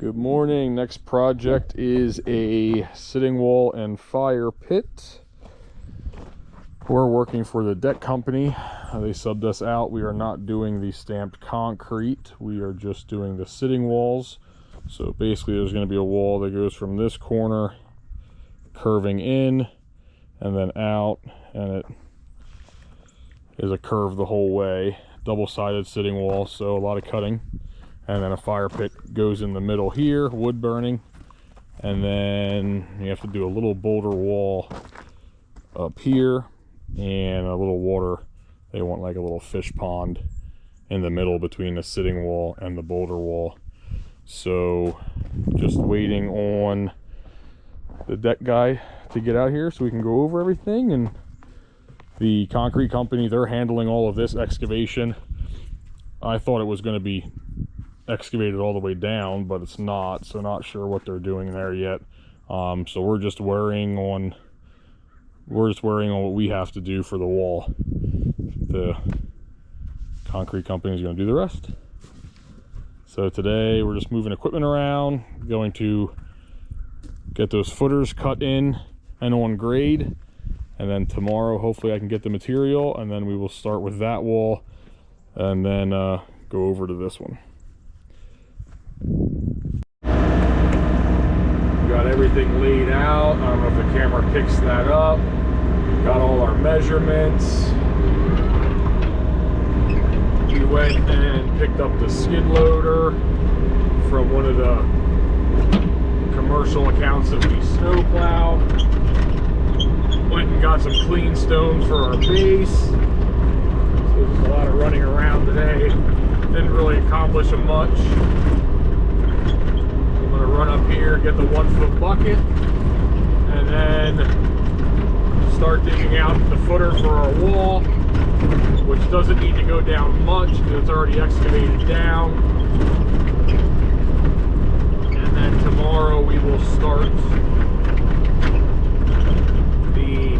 Good morning. Next project is a sitting wall and fire pit. We're working for the deck company. They subbed us out. We are not doing the stamped concrete. We are just doing the sitting walls. So basically there's going to be a wall that goes from this corner curving in and then out, and it is a curve the whole way. Double-sided sitting wall, so a lot of cutting. And then a fire pit goes in the middle here, wood burning. And then you have to do a little boulder wall up here and a little water. They want like a little fish pond in the middle between the sitting wall and the boulder wall. So just waiting on the deck guy to get out here so we can go over everything. And the concrete company, they're handling all of this excavation. I thought it was going to be excavated all the way down, but it's not, so not sure what they're doing there yet. So we're just worrying on what we have to do for the wall. The concrete company is going to do the rest. So today we're just moving equipment around, going to get those footers cut in and on grade, and then tomorrow hopefully I can get the material, and then we will start with that wall and then go over to this one. Got everything laid out. I don't know if the camera picks that up. Got all our measurements. We went and picked up the skid loader from one of the commercial accounts that we snowplow. Went and got some clean stone for our base. So there's a lot of running around today. Didn't really accomplish much. Run up here, get the 1 foot bucket, and then start digging out the footer for our wall, which doesn't need to go down much because it's already excavated down. And then tomorrow we will start the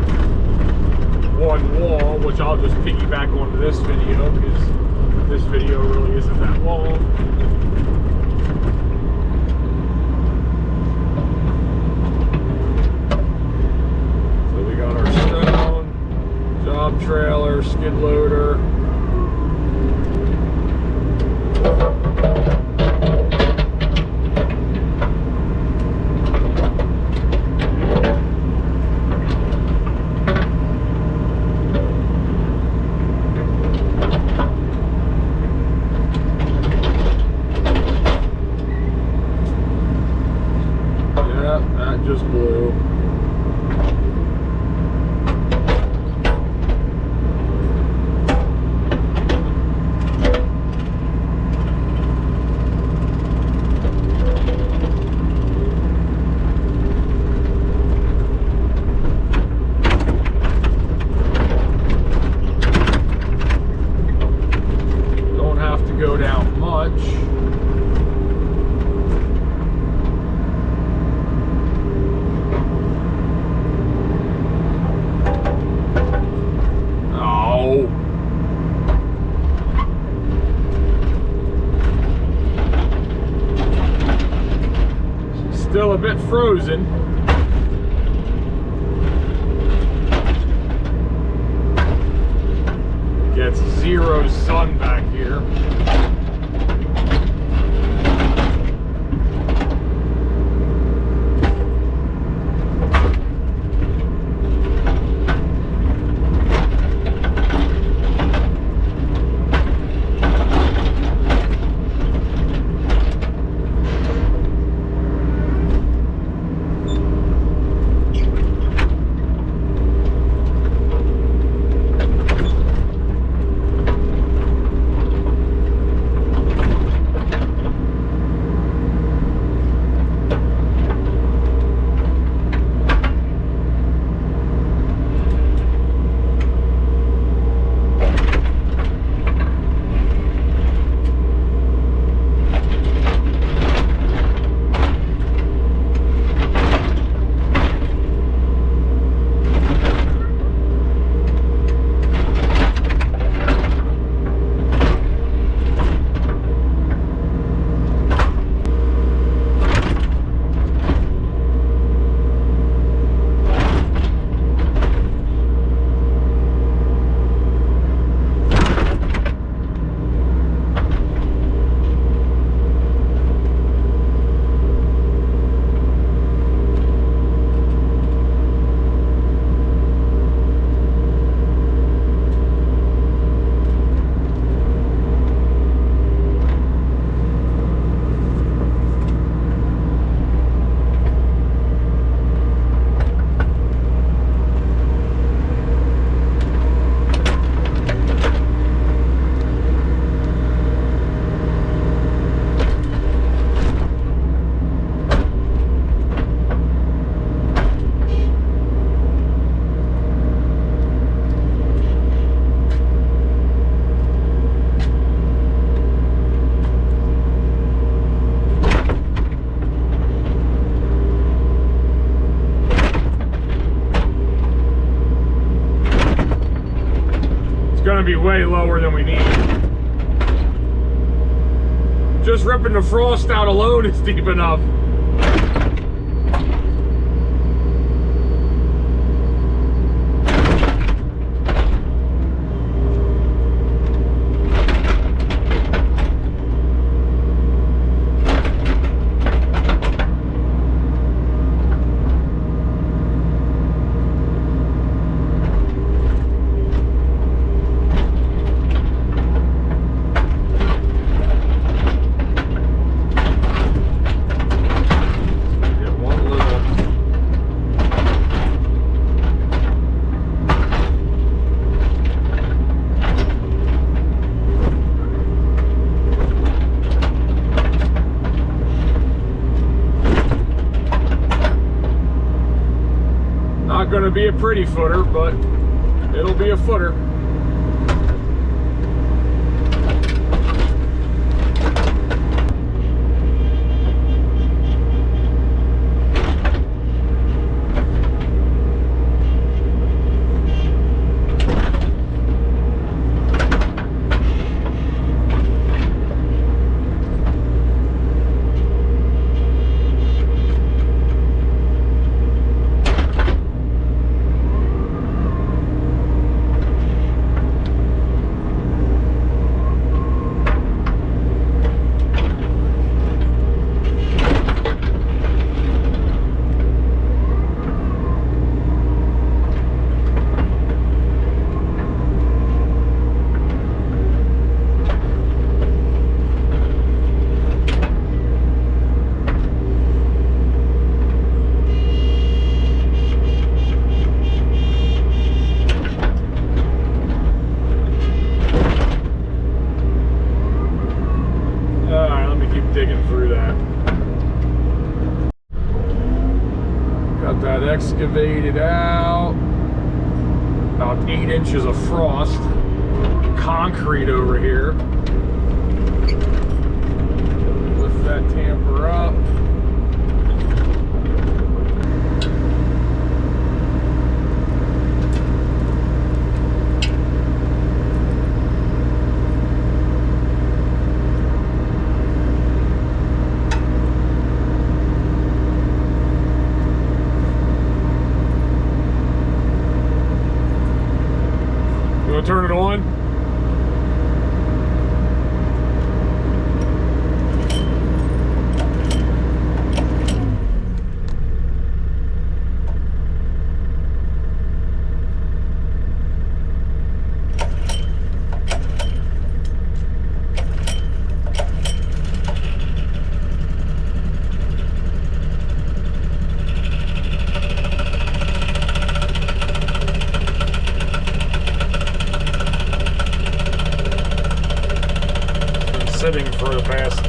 one wall, which I'll just piggyback onto this video because this video really isn't that long. Trailer, skid loader. Yeah, that just blew. Go down much. Oh. Still a bit frozen. Gets zero sun back here. way lower than we need. Just ripping the frost out alone is deep enough. Going to be a pretty footer, but it'll be a footer. Digging through that. Got that excavated out. About 8 inches of frost. Concrete over here. Lift that tamper up. Turn it on. Sitting for the past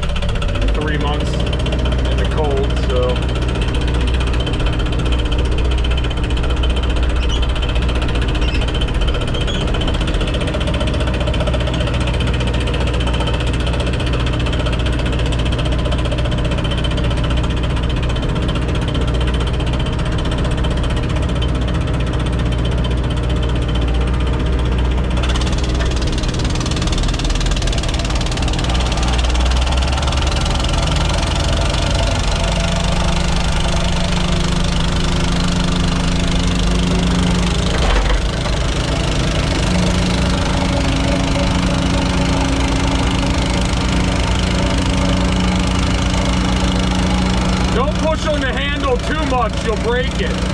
3 months in the cold, so push on the handle too much, you'll break it.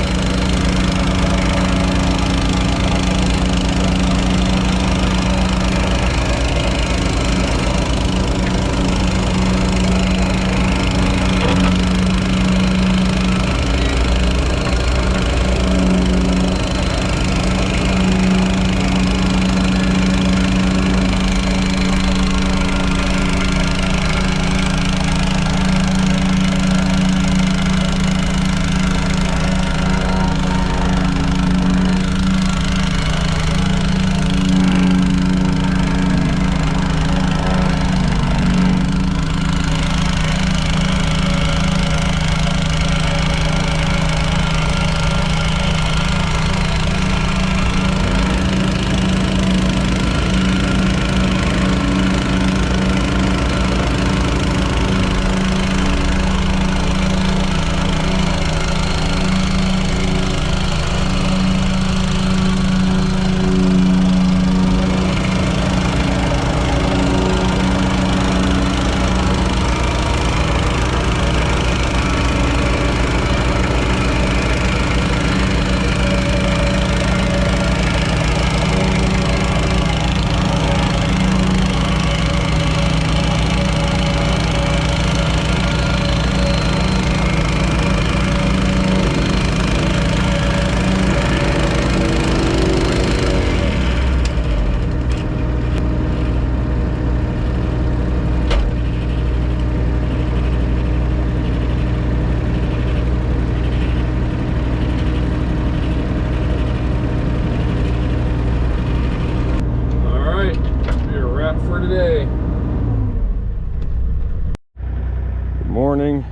morning.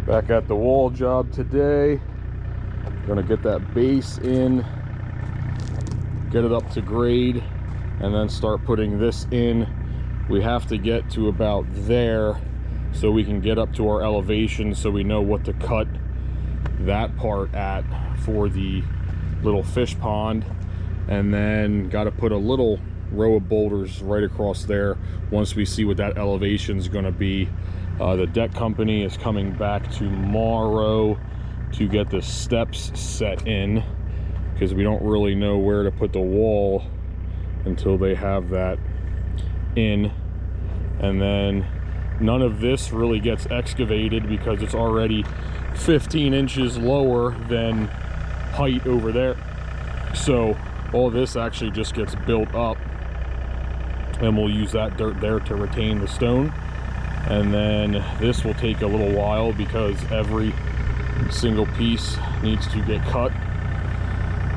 Back at the wall job today. Gonna get that base in, get it up to grade, and then start putting this in. We have to get to about there so we can get up to our elevation so we know what to cut that part at for the little fish pond. And then got to put a little row of boulders right across there once we see what that elevation is going to be. The deck company is coming back tomorrow to get the steps set in, because we don't really know where to put the wall until they have that in. And then none of this really gets excavated because it's already 15 inches lower than height over there. So all this actually just gets built up, and we'll use that dirt there to retain the stone. And then this will take a little while because every single piece needs to get cut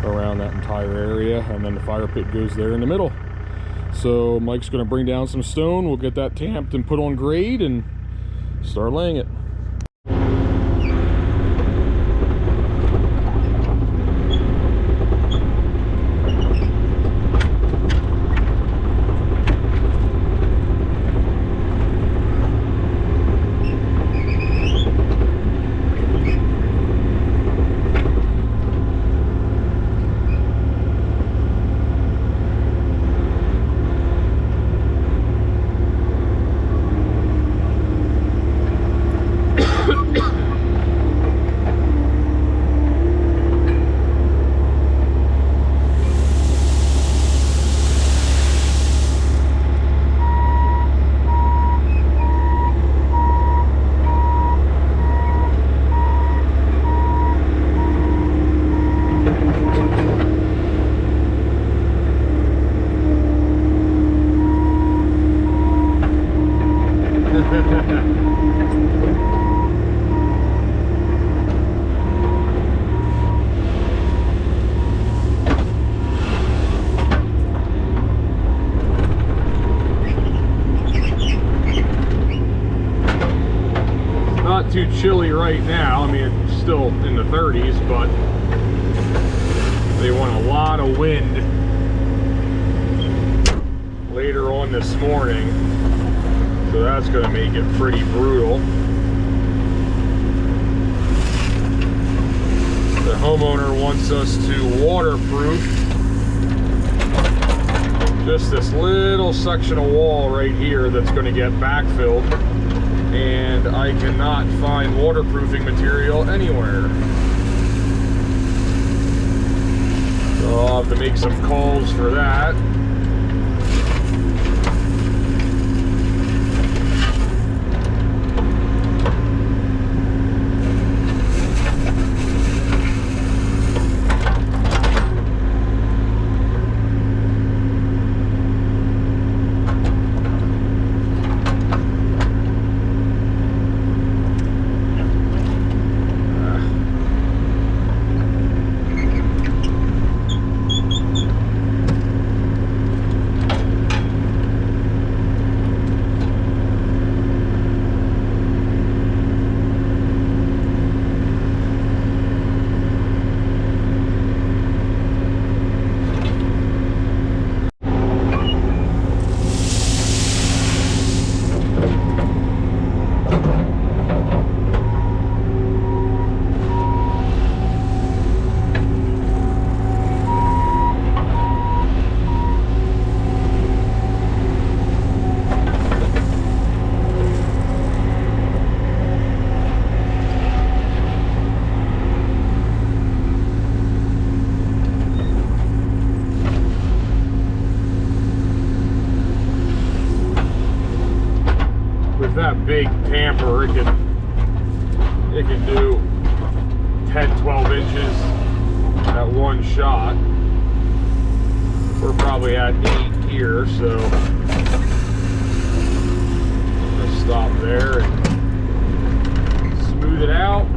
around that entire area, and then the fire pit goes there in the middle. So Mike's going to bring down some stone, we'll get that tamped and put on grade and start laying it. Not too chilly right now. I mean, it's still in the 30s, but they want a lot of wind later on this morning, so that's going to make it pretty brutal. The homeowner wants us to waterproof just this little section of wall right here that's going to get backfilled, and I cannot find waterproofing material anywhere. So I'll have to make some calls for that. That big tamper, it can do 10-12 inches at one shot. We're probably at 8 here, so I'm gonna stop there and smooth it out.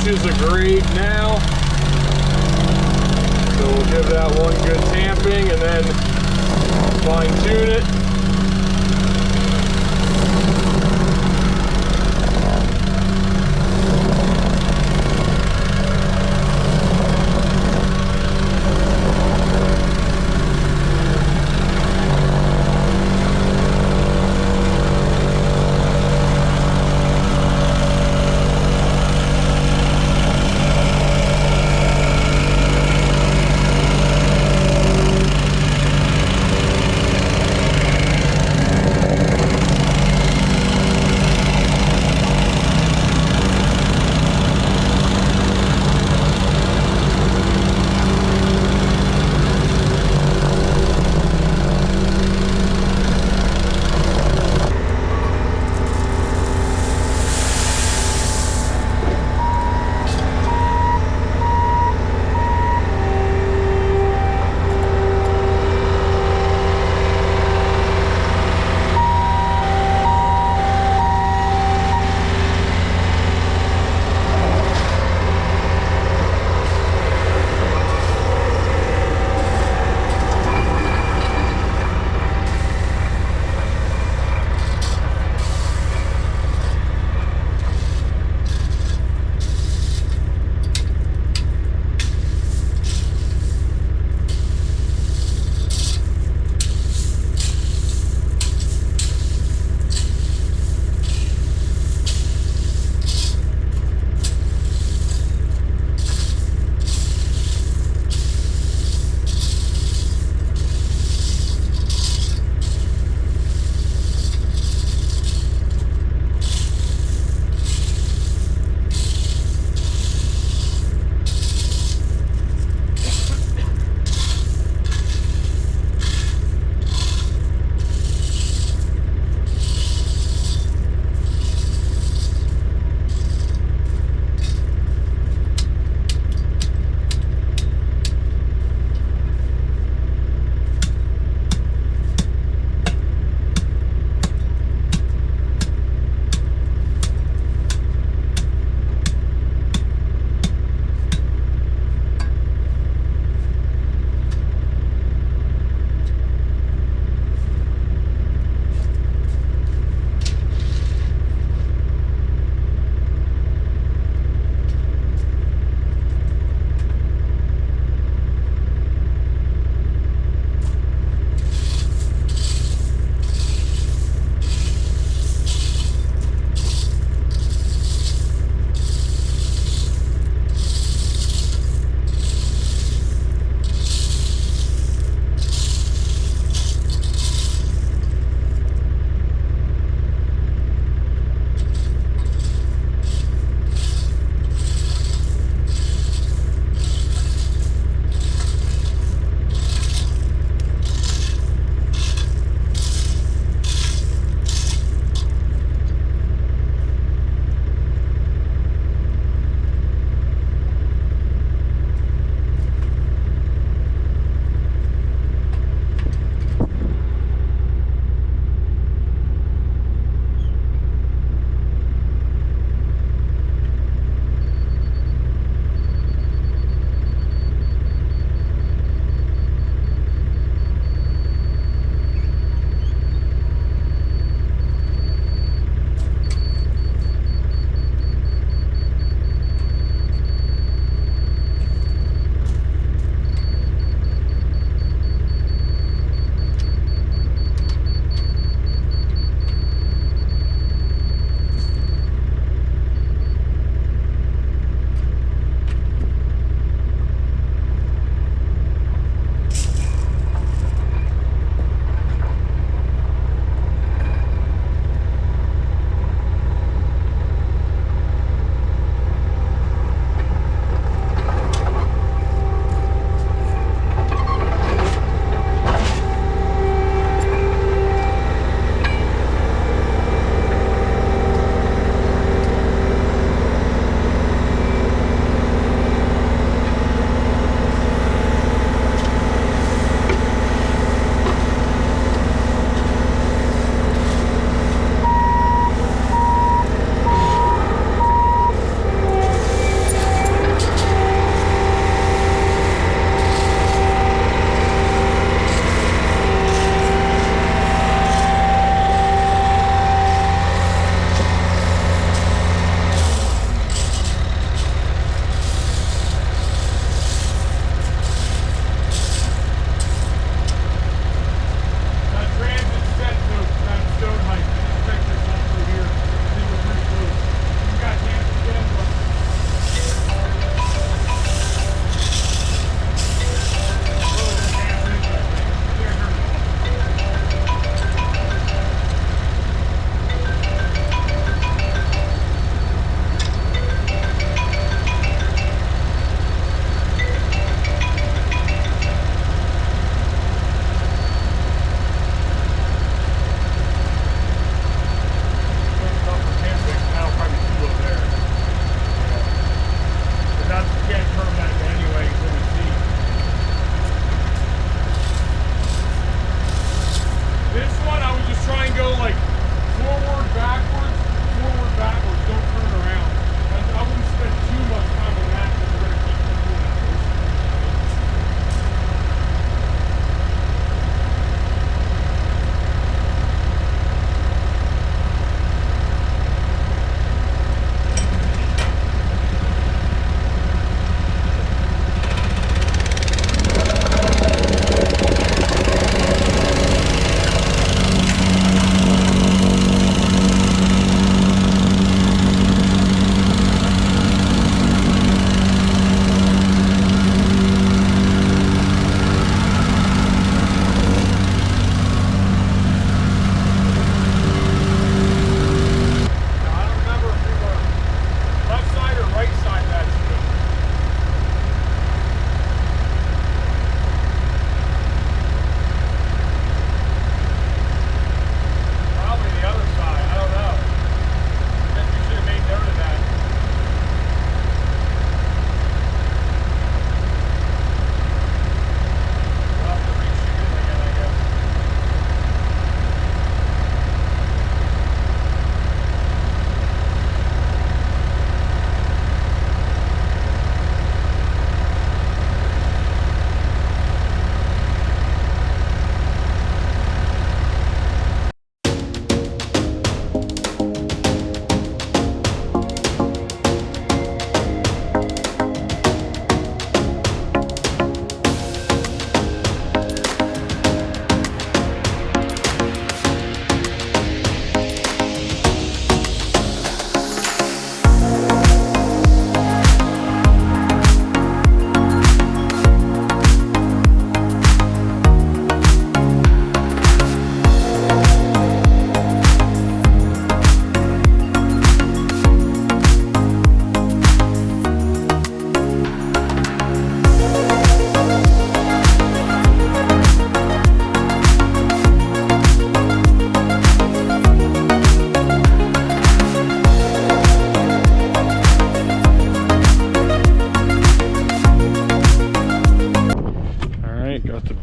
inches of grade now. So we'll give that one good tamping and then fine tune it.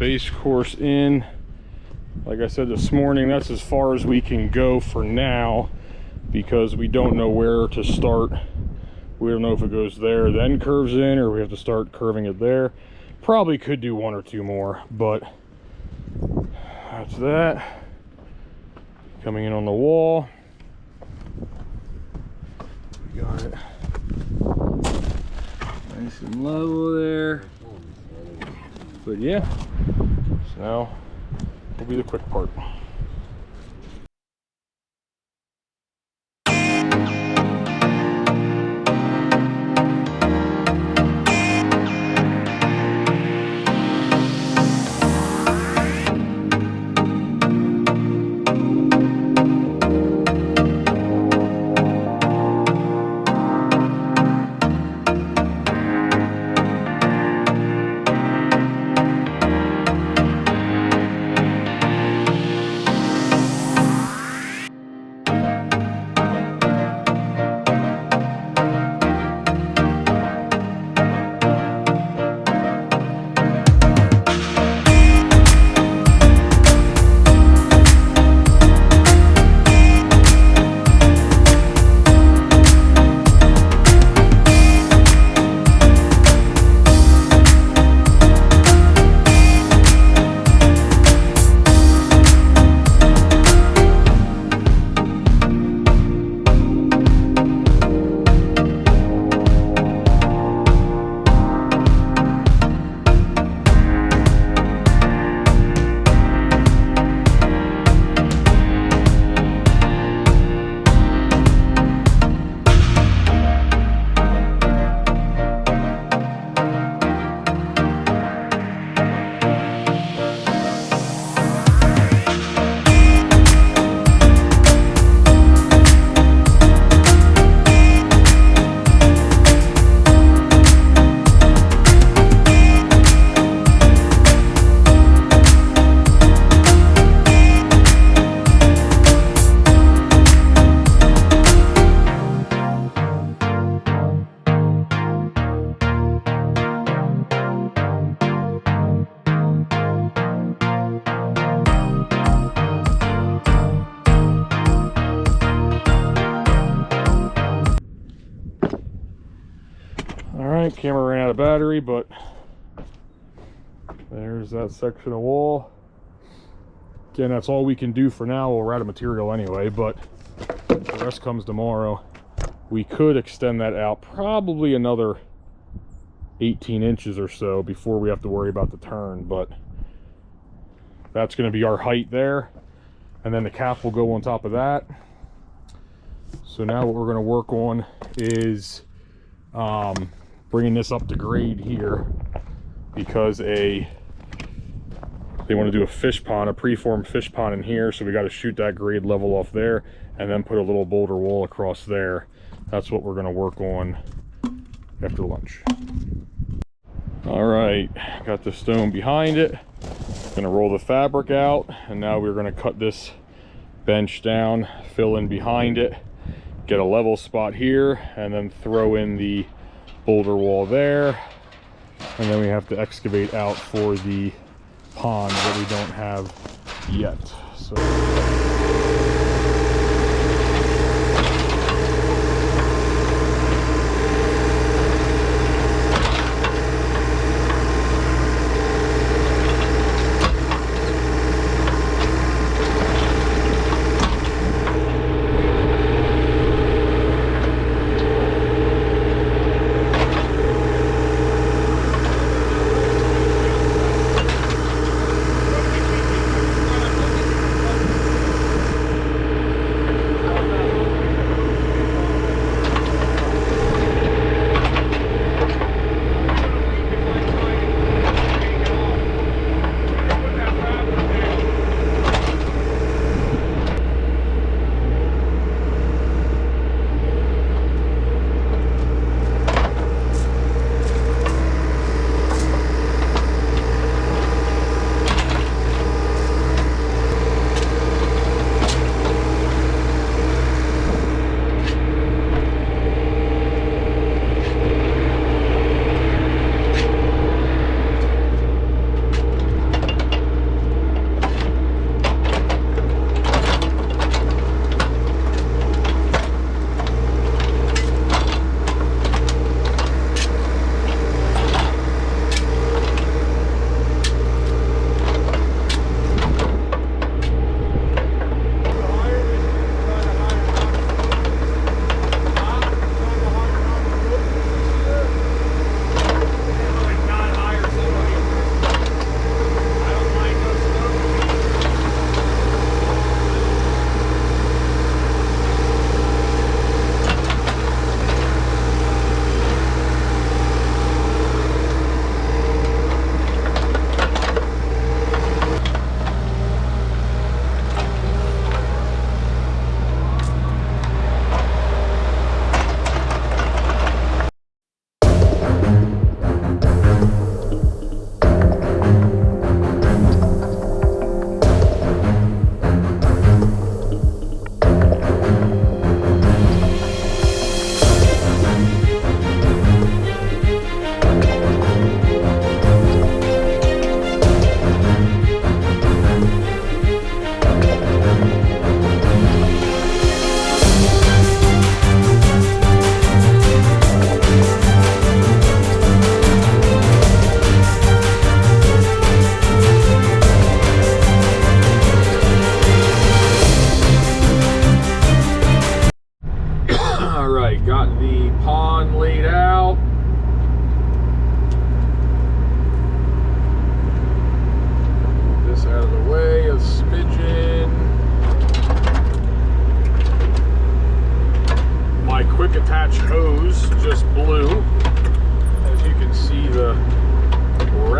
base course in. Like I said this morning, that's as far as we can go for now because we don't know where to start. We don't know if it goes there, then curves in, or we have to start curving it there. Probably could do one or two more, but that's that. Coming in on the wall. We got it. Nice and level there. But yeah, so now will be the quick part. Alright, camera ran out of battery, but there's that section of wall. Again, that's all we can do for now. We're out of material anyway, but the rest comes tomorrow. We could extend that out probably another 18 inches or so before we have to worry about the turn, but that's going to be our height there, and then the cap will go on top of that. So now what we're going to work on is bringing this up to grade here, because they want to do a fish pond, a preformed fish pond in here, so we got to shoot that grade level off there and then put a little boulder wall across there. That's what we're going to work on after lunch. All right, got the stone behind it. Gonna roll the fabric out, and now we're going to cut this bench down, fill in behind it, get a level spot here, and then throw in the boulder wall there. And then we have to excavate out for the pond that we don't have yet. So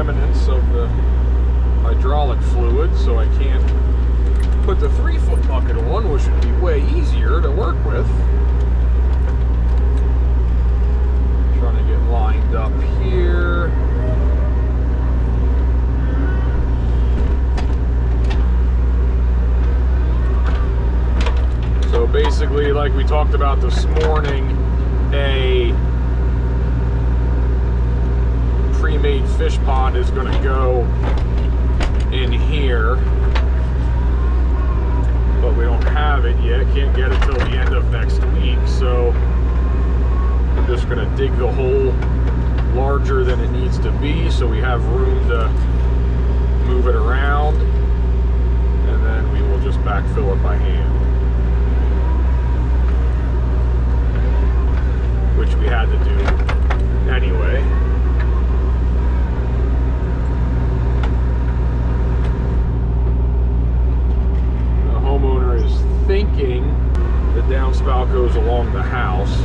remnants of the hydraulic fluid, so I can't put the 3-foot bucket on, which would be way easier to work with. Trying to get lined up here. So basically, like we talked about this morning, a pre-made fish pond is going to go in here, but we don't have it yet. Can't get it till the end of next week, so I'm just going to dig the hole larger than it needs to be so we have room to move it around, and then we will just backfill it by hand, which we had to do anyway. Thinking the downspout goes along the house.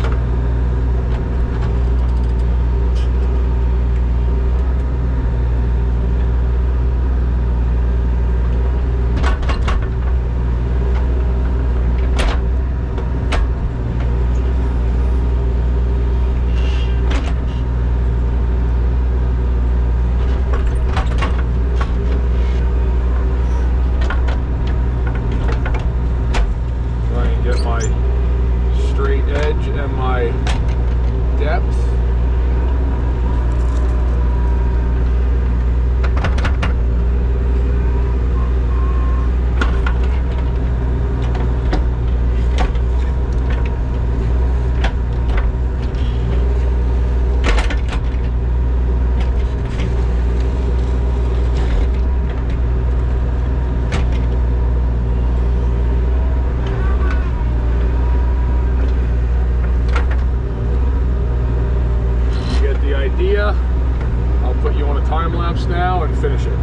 I'll put you on a time lapse now and finish it.